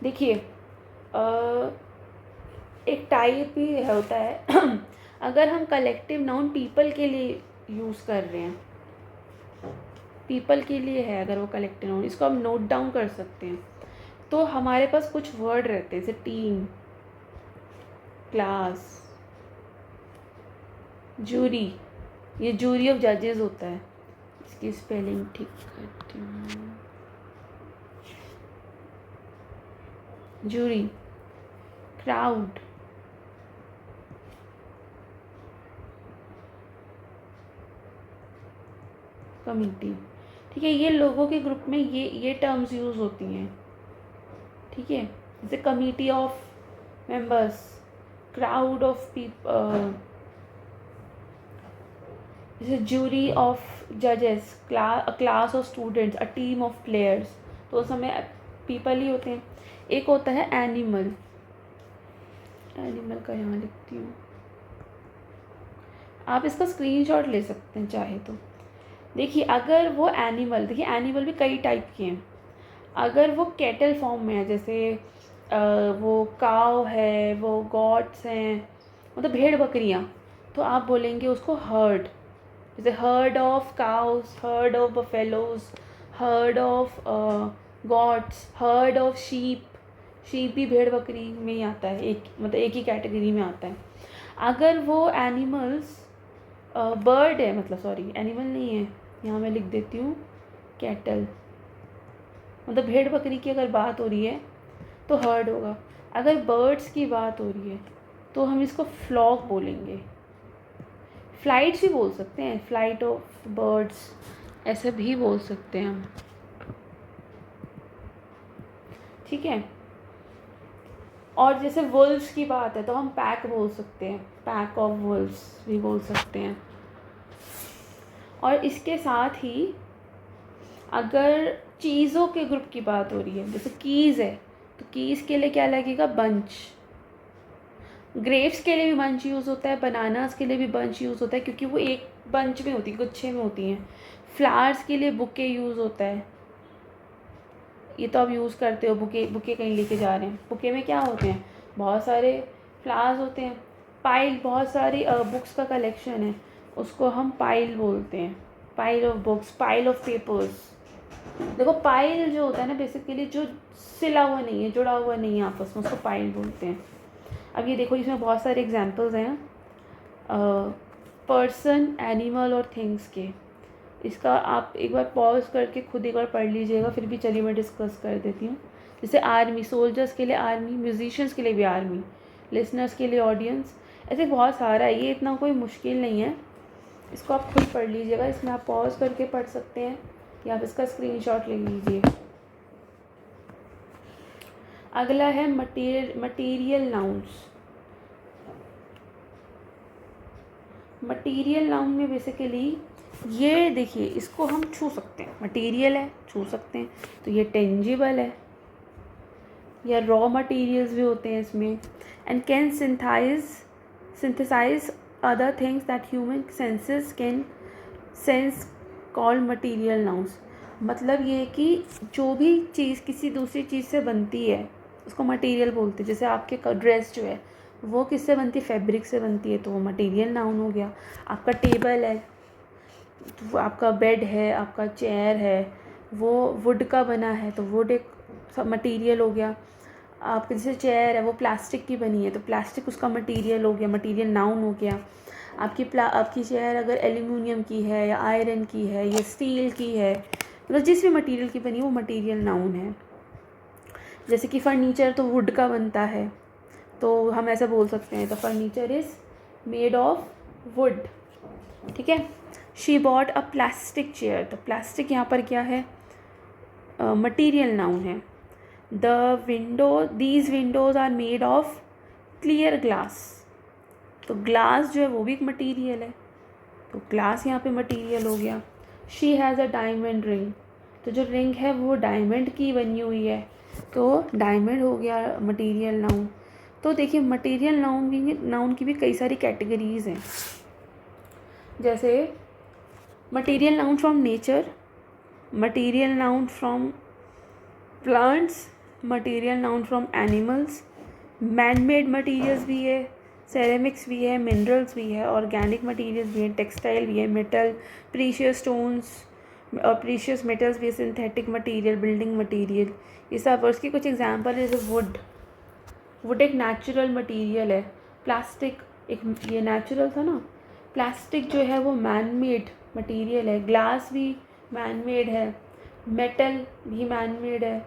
देखिए एक टाइप ही होता है अगर हम कलेक्टिव नाउन पीपल के लिए यूज़ कर रहे हैं, पीपल के लिए है अगर वो कलेक्टिव नाउन, इसको हम नोट डाउन कर सकते हैं। तो हमारे पास कुछ वर्ड रहते हैं, जैसे टीम, क्लास, जूरी, ये जूरी ऑफ जजेस होता है, इसकी स्पेलिंग ठीक करती हूँ, जूरी। क्राउड, कमिटी, ठीक है। ये लोगों के ग्रुप में ये टर्म्स यूज़ होती हैं, ठीक है। जैसे committee of members, crowd of people, जैसे जूरी ऑफ जजेस, class of students, a team of players, तो उस समय पीपल ही होते हैं। एक होता है एनिमल, एनिमल का यहाँ लिखती हूँ, आप इसका स्क्रीनशॉट ले सकते हैं चाहे तो। देखिए अगर वो एनिमल, देखिए एनिमल भी कई टाइप के हैं। अगर वो कैटल फॉर्म में है, जैसे वो काव है, वो गॉट्स हैं, मतलब भेड़ बकरियाँ, तो आप बोलेंगे उसको हर्ड। जैसे heard of cows, heard of buffaloes, heard of gots, heard of sheep. Sheep भी भेड़ बकरी में ही आता है, एक मतलब एक ही कैटेगरी में आता है। अगर वो एनिमल्स बर्ड है, मतलब सॉरी एनिमल नहीं है, यहाँ मैं लिख देती हूँ कैटल, मतलब भेड़ बकरी की अगर बात हो रही है तो हर्ड होगा। अगर बर्ड्स की बात हो रही है तो हम इसको फ्लॉक बोलेंगे। फ्लाइट्स भी बोल सकते हैं, फ्लाइट ऑफ बर्ड्स ऐसे भी बोल सकते हैं हम, ठीक है। और जैसे वुल्व्स की बात है तो हम पैक बोल सकते हैं, पैक ऑफ वुल्व्स भी बोल सकते हैं। और इसके साथ ही अगर चीज़ों के ग्रुप की बात हो रही है, जैसे कीज़ है तो कीज़ के लिए क्या लगेगा, बंच। ग्रेप्स के लिए भी बंच यूज़ होता है, बनानास के लिए भी बंच यूज़ होता है, क्योंकि वो एक बंच में होती है, गुच्छे में होती हैं। फ्लावर्स के लिए बुके यूज़ होता है, ये तो आप यूज़ करते हो, बुके बुके कहीं लेके जा रहे हैं, बुके में क्या होते हैं, बहुत सारे फ्लावर्स होते हैं। पाइल, बहुत सारी बुक्स का कलेक्शन है, उसको हम पाइल बोलते हैं, pile of books, pile of papers. देखो पाइल जो होता है ना, बेसिकली जो सिला हुआ नहीं है, जुड़ा हुआ नहीं है आपस में, उसको पाइल बोलते हैं। अब ये देखो, इसमें बहुत सारे एग्जांपल्स हैं पर्सन, एनिमल और थिंग्स के। इसका आप एक बार पॉज करके खुद एक बार पढ़ लीजिएगा, फिर भी चलिए मैं डिस्कस कर देती हूँ। जैसे आर्मी, सोल्जर्स के लिए आर्मी, म्यूजिशियंस के लिए भी आर्मी, लिसनर्स के लिए ऑडियंस, ऐसे बहुत सारा है, ये इतना कोई मुश्किल नहीं है, इसको आप खुद पढ़ लीजिएगा। इसमें आप पॉज करके पढ़ सकते हैं या आप इसका स्क्रीनशॉट ले लीजिए। अगला है मटीरियल नाउन्स। मटीरियल नाउन में बेसिकली ये देखिए, इसको हम छू सकते हैं, मटीरियल है, छू सकते हैं, तो ये टेंजिबल है, या रॉ मटीरियल्स भी होते हैं इसमें। And can synthesize other things that human senses can sense, called material nouns. मतलब ये कि जो भी चीज़ किसी दूसरी चीज़ से बनती है उसको मटीरियल बोलते हैं। जैसे आपके ड्रेस जो है वो किससे बनती है, फैब्रिक से बनती है, तो वो मटीरियल नाउन हो गया। आपका टेबल है, तो आपका बेड है, आपका चेयर है, वो वुड का बना है, तो वुड एक मटीरियल हो गया। आपके जैसे चेयर है वो प्लास्टिक की बनी है, तो प्लास्टिक उसका मटीरियल हो गया, मटीरियल नाउन हो गया। आपकी चेयर अगर एल्यूमिनियम की है या आयरन की है या स्टील की है, मतलब जिस भी मटीरियल की बनी है वो मटीरियल नाउन है। जैसे कि फर्नीचर तो वुड का बनता है, तो हम ऐसा बोल सकते हैं, तो furniture is made of wood, ठीक है। She bought a plastic chair, तो प्लास्टिक यहाँ पर क्या है, मटीरियल नाउन है। These windows are made of clear glass, तो ग्लास जो है वो भी एक मटीरियल है, तो ग्लास यहाँ पे मटीरियल हो गया। She has a diamond ring, तो जो रिंग है वो डायमंड की बनी हुई है, तो डायमंड हो गया मटीरियल नाउन। तो देखिए मटीरियल नाउन की भी कई सारी कैटेगरीज़ हैं। जैसे material noun from nature, material noun from plants, material noun from animals, man made materials भी है, सेरेमिक्स भी है, मिनरल्स भी है, ऑर्गेनिक मटीरियल्स भी हैं, टेक्सटाइल भी है, मेटल, प्रीशियस स्टोन्स और प्रीशियस मेटल्स भी है, सिंथेटिक मटीरियल, बिल्डिंग मटीरियल, ये सब। और उसकी कुछ एग्जांपल है, जैसे वुड एक नेचुरल मटीरियल है, प्लास्टिक एक, ये नेचुरल था ना, प्लास्टिक जो है वो मैन मेड मटीरियल है, ग्लास भी मैन मेड है, मेटल भी मैन मेड है।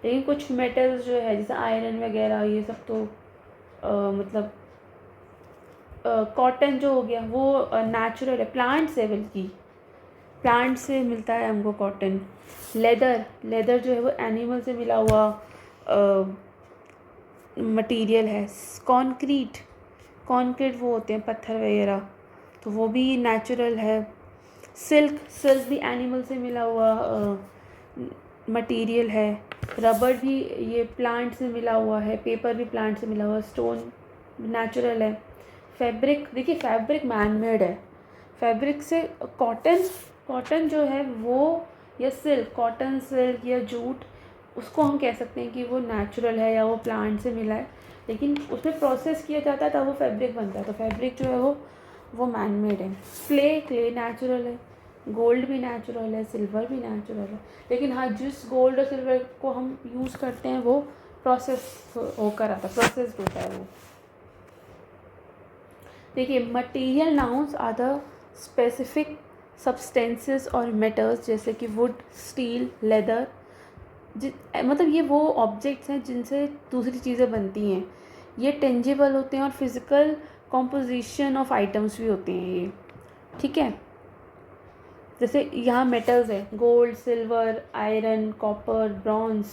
लेकिन कुछ मेटल्स जो है जैसे आयरन वगैरह ये सब तो मतलब कॉटन जो हो गया वो नेचुरल है, प्लांट से, बल्कि प्लांट से मिलता है हमको कॉटन। लेदर जो है वो एनिमल से मिला हुआ मटीरियल है। कंक्रीट वो होते हैं पत्थर वगैरह, तो वो भी नेचुरल है। सिल्क भी एनिमल से मिला हुआ मटीरियल है। रबर भी ये प्लांट से मिला हुआ है, पेपर भी प्लांट से मिला हुआ, स्टोन नेचुरल है। फैब्रिक, देखिए फैब्रिक मैन मेड है, फैब्रिक से कॉटन जो है वो, या कॉटन सिल्क या जूट, उसको हम कह सकते हैं कि वो नेचुरल है या वो प्लांट से मिला है, लेकिन उसमें प्रोसेस किया जाता है तब वो फैब्रिक बनता है, तो फैब्रिक जो है वो मैन मेड है। क्ले नेचुरल है, गोल्ड भी नेचुरल है, सिल्वर भी नेचुरल है, लेकिन हाँ जिस गोल्ड और सिल्वर को हम यूज़ करते हैं वो प्रोसेस होकर आता है, प्रोसेस्ड होता है वो। देखिए material nouns are the specific substances और मेटल्स, जैसे कि वुड, स्टील, लेदर, मतलब ये वो ऑब्जेक्ट्स हैं जिनसे दूसरी चीज़ें बनती हैं। ये टेंजिबल होते हैं और फिज़िकल कॉम्पोजिशन ऑफ आइटम्स भी होते हैं ये, ठीक है। जैसे यहाँ मेटल्स है, gold, silver, iron, copper, bronze,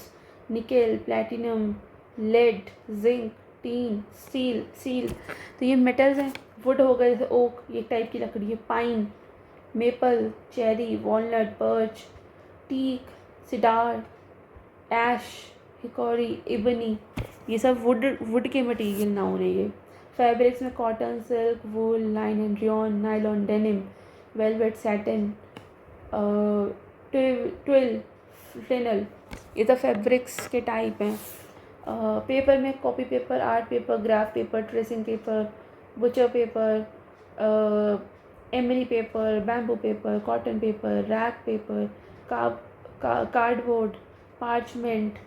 nickel, platinum, lead, zinc, tin, steel. तो ये मेटल्स हैं। वुड हो गए, जैसे ओक, ये टाइप की लकड़ी है। Pine, maple, cherry, walnut, birch, teak, cedar, ash, hickory, ebony, ये सब वुड के मटेरियल नाउन है ये। फैब्रिक्स में cotton, silk, wool, linen and rayon, nylon, denim, velvet, satin, twill, flannel, ये सब फैब्रिक्स के टाइप हैं। पेपर में copy paper, art paper, graph paper, tracing paper, butcher paper, emery paper, bamboo paper, cotton paper, rag paper, cardboard, parchment.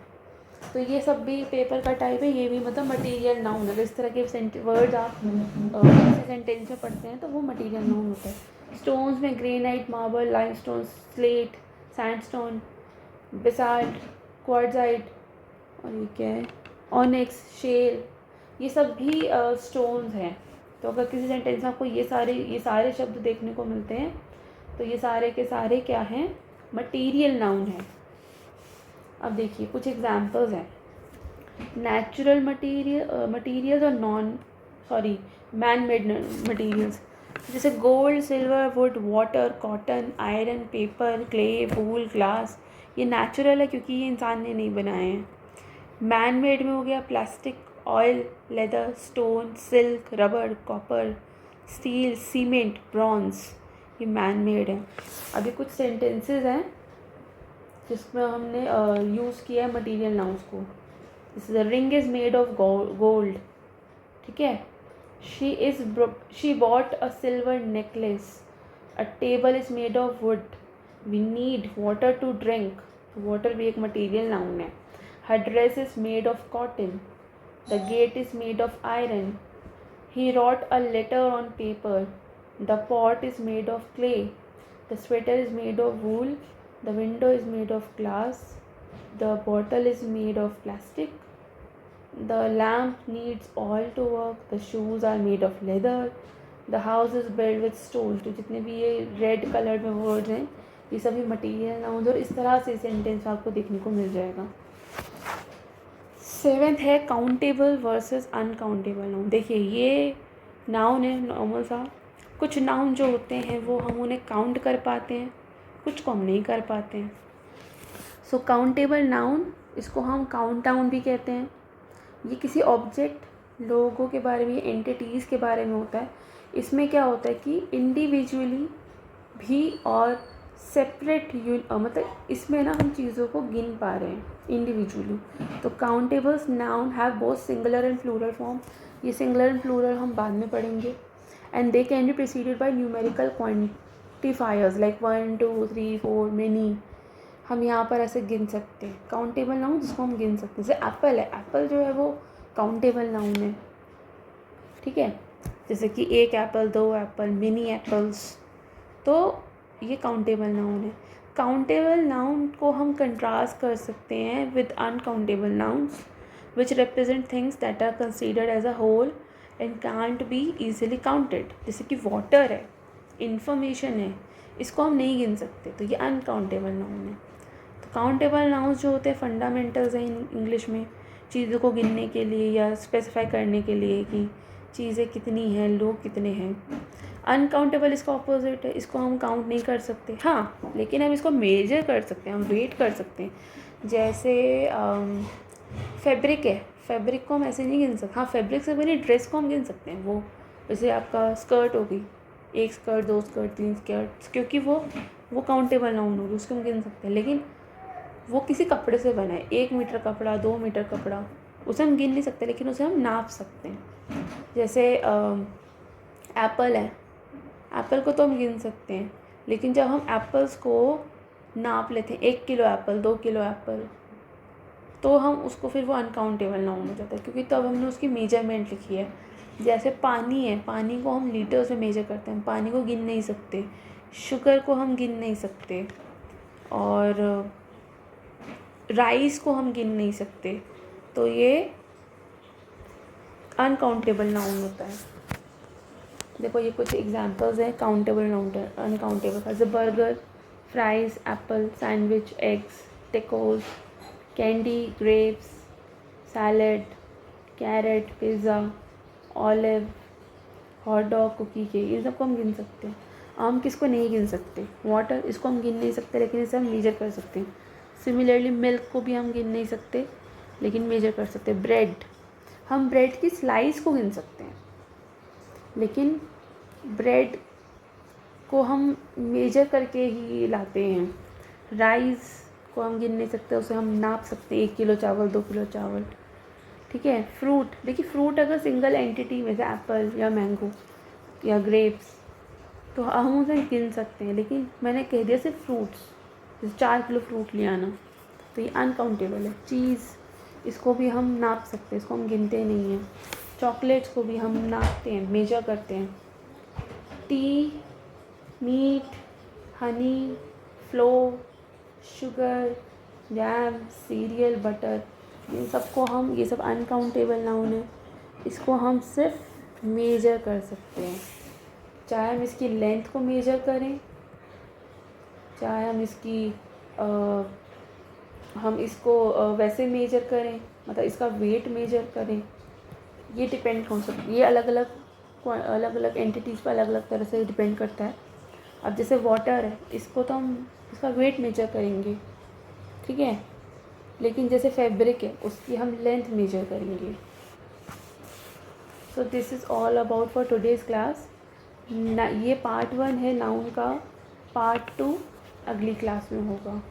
तो ये सब भी paper का टाइप है, ये भी मतलब मटेरियल नाउन है। इस तरह के वर्ड्स आप किसी सेंटेंस में पढ़ते हैं तो वो मटेरियल नाउन होता है। स्टोन्स में granite, marble, limestone, slate, sandstone, basalt, quartzite, और ये क्या है, ऑनिक्स, शेल, ये सब भी स्टोन्स हैं। तो अगर किसी सेंटेंस में आपको ये सारे शब्द देखने को मिलते हैं तो ये सारे के सारे क्या हैं, मटेरियल नाउन है। अब देखिए कुछ एग्जांपल्स हैं। नेचुरल मटेरियल्स और मैन मेड मटेरियल्स, जैसे gold, silver, would, water, cotton, iron, paper, clay, wool, glass, ये नेचुरल है क्योंकि ये इंसान ने नहीं बनाए हैं। मैन मेड में हो गया plastic, oil, leather, stone, silk, rubber, copper, steel, cement, bronze, ये मैन मेड है। अभी कुछ सेंटेंसेस हैं जिसमें हमने यूज़ किया है मटेरियल नाउन्स को। जैसे the ring is made of gold, ठीक है। She bought a silver necklace, a table is made of wood, we need water to drink, water भी एक मटेरियल नाउन है। Her dress is made of cotton, the gate is made of iron, he wrote a letter on paper, the pot is made of clay, the sweater is made of wool, the window is made of glass, the bottle is made of plastic, the lamp needs oil to work, the shoes are made of leather, the house is built with stone। तो जितने भी ये red colour में words हैं ये सभी material noun, और इस तरह से सेंटेंस आपको देखने को मिल जाएगा। 7th है काउंटेबल वर्सेस अनकाउंटेबल नाउन। देखिए ये नाउन है नॉर्मल सा। कुछ नाउन जो होते हैं वो हम उन्हें काउंट कर पाते हैं, कुछ को हम नहीं कर पाते हैं। सो काउंटेबल नाउन, इसको हम काउंट डाउन भी कहते हैं। ये किसी ऑब्जेक्ट, लोगों के बारे में, एंटिटीज़ के बारे में होता है। इसमें क्या होता है कि इंडिविजुअली भी और सेपरेट मतलब इसमें ना हम चीज़ों को गिन पा रहे हैं इंडिविजुअली। तो countables noun have both singular and plural form. ये सिंगुलर एंड प्लूरल हम बाद में पढ़ेंगे। And they can be preceded by numerical quantifiers like 1 2 3 4 many. हम यहाँ पर ऐसे गिन सकते हैं काउंटेबल नाउन जिसको हम गिन सकते हैं। जैसे एप्पल है, एप्पल जो है वो काउंटेबल नाउन है, ठीक है। जैसे कि एक एप्पल, 2 एप्पल, मिनी एप्पल्स, तो ये काउंटेबल नाउन है। काउंटेबल नाउन को हम कंट्रास्ट कर सकते हैं with uncountable nouns which represent things that are considered as a whole and can't be easily counted. जैसे कि वाटर है, इंफॉर्मेशन है, इसको हम नहीं गिन सकते, तो ये अनकाउंटेबल नाउन है। तो काउंटेबल नाउन्स जो होते हैं फंडामेंटल्स हैं इंग्लिश में, चीज़ों को गिनने के लिए या स्पेसिफाई करने के लिए कि चीज़ें कितनी हैं, लोग कितने हैं। अनकाउंटेबल इसका ऑपोजिट है, इसको हम काउंट नहीं कर सकते, हाँ, लेकिन हम इसको मेजर कर सकते हैं, हम वेट कर सकते हैं। जैसे फैब्रिक है, फैब्रिक को हम ऐसे नहीं गिन सकते। हाँ, फैब्रिक से बनी ड्रेस को हम गिन सकते हैं। वो जैसे आपका स्कर्ट होगी, 1 स्कर्ट, 2 स्कर्ट, 3 स्कर्ट, क्योंकि वो काउंटेबल नाउन होगी, उसको हम गिन सकते हैं। लेकिन वो किसी कपड़े से बना है, 1 मीटर कपड़ा, 2 मीटर कपड़ा, उसे हम गिन नहीं सकते, लेकिन उसे हम नाप सकते हैं। जैसे एप्पल है, एप्पल को तो हम गिन सकते हैं, लेकिन जब हम एप्पल्स को नाप लेते हैं, 1 किलो एप्पल, 2 किलो एप्पल, तो हम उसको फिर वो अनकाउंटेबल नाउन हो जाता है, क्योंकि तब हमने उसकी मेजरमेंट लिखी है। जैसे पानी है, पानी को हम लीटर्स में मेजर करते हैं, पानी को गिन नहीं सकते। शुगर को हम गिन नहीं सकते। और राइस को हम गिन नहीं सकते, तो ये अनकाउंटेबल नाउन होता है। देखो ये कुछ एग्जांपल्स हैं काउंटेबल नाउन अनकाउंटेबल, जैसे burger, fries, apple, sandwich, eggs, tacos, candy, grapes, salad, carrot, pizza, olive, hot dog, cookie के, इन सबको हम गिन सकते हैं। आम किसको नहीं गिन सकते? वाटर, इसको हम गिन नहीं सकते लेकिन इसे हम मेजर कर सकते हैं। सिमिलरली मिल्क को भी हम गिन नहीं सकते लेकिन मेजर कर सकते हैं। ब्रेड, हम ब्रेड की स्लाइस को गिन सकते हैं लेकिन ब्रेड को हम मेजर करके ही लाते हैं। राइस को हम गिन नहीं सकते, उसे हम नाप सकते हैं 1 किलो चावल, 2 किलो चावल, ठीक है। फ्रूट, देखिए फ्रूट अगर सिंगल एंटिटी में से एप्पल या मैंगो या ग्रेप्स, तो हम उसे गिन सकते हैं, लेकिन मैंने कह दिया सिर्फ फ्रूट्स, जैसे 4 किलो फ्रूट ले आना, तो ये अनकाउंटेबल है। चीज़, इसको भी हम नाप सकते हैं, इसको हम गिनते नहीं हैं। चॉकलेट्स को भी हम नापते हैं, मेजर करते हैं। Tea, meat, honey, flour, sugar, jam, cereal, butter, इन सबको हम, ये सब अनकाउंटेबल नाउन है, इसको हम सिर्फ मेजर कर सकते हैं। चाहे हम इसकी लेंथ को मेजर करें, चाहे हम इसको वैसे मेजर करें, मतलब इसका वेट मेजर करें, ये डिपेंड हो सकता है, ये अलग अलग एंटिटीज़ पर अलग अलग तरह से डिपेंड करता है। अब जैसे वाटर है, इसको तो हम इसका वेट मेजर करेंगे, ठीक है, लेकिन जैसे फैब्रिक है उसकी हम लेंथ मेजर करेंगे। So this is all about for today's class. ये पार्ट 1 है नाउन का, पार्ट 2 अगली क्लास में होगा।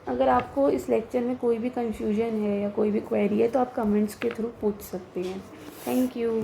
अगर आपको इस लेक्चर में कोई भी कन्फ्यूजन है या कोई भी क्वेरी है तो आप कमेंट्स के थ्रू पूछ सकते हैं। Thank you.